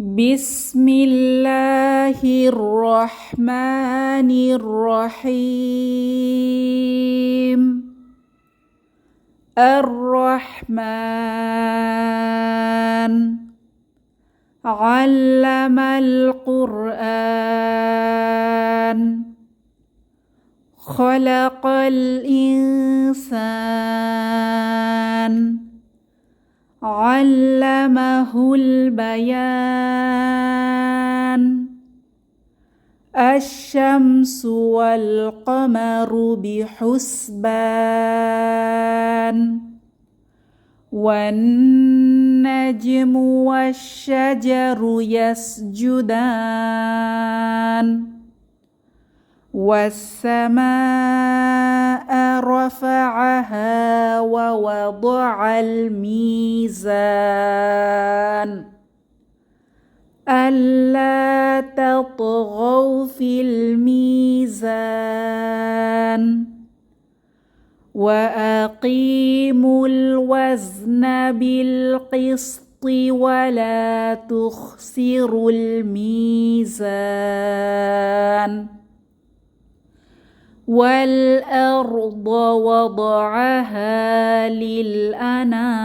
বিসমিল্লাহির রহমানির রহিম। আর রহমান আল্লামাল কুরআন খলাকাল ইনসান আল্লামাহুল বায়ান। আশ-শামসু ওয়াল কমারু বিহুসবান ওয়ান নাজমু ওয়াশ-শাজারু ইয়াসজুদান والسماء رفعها ووضع الميزان ألا تطغوا في الميزان وأقيموا الوزن بالقسط ولا تخسروا الميزان والأرض وضعها للأنام।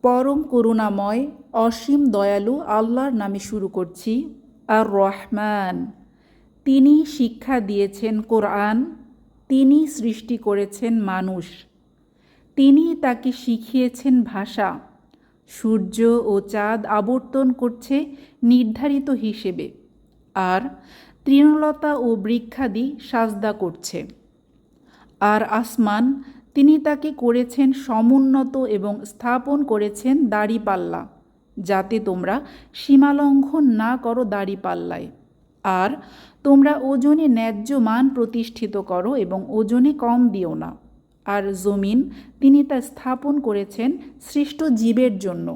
পরম করুণাময় অসীম দয়ালু আল্লাহর নামে শুরু করছি। আর রহমান, তিনি শিক্ষা দিয়েছেন কোরআন, তিনি সৃষ্টি করেছেন মানুষ, তিনি তাকে শিখিয়েছেন ভাষা। সূর্য ও চাঁদ আবর্তন করছে নির্ধারিত হিসেবে, আর তৃণলতা ও বৃক্ষাদি সাজদা করছে। আর আসমান, তিনি তাকে করেছেন সমুন্নত এবং স্থাপন করেছেন দাড়িপাল্লা, যাতে তোমরা সীমালঙ্ঘন না করো দাড়িপাল্লায়। আর তোমরা ওজনে ন্যায্য মান প্রতিষ্ঠিত করো এবং ওজনে কম দিও না। আর জমিন, তিনি তা স্থাপন করেছেন সৃষ্ট জীবের জন্য।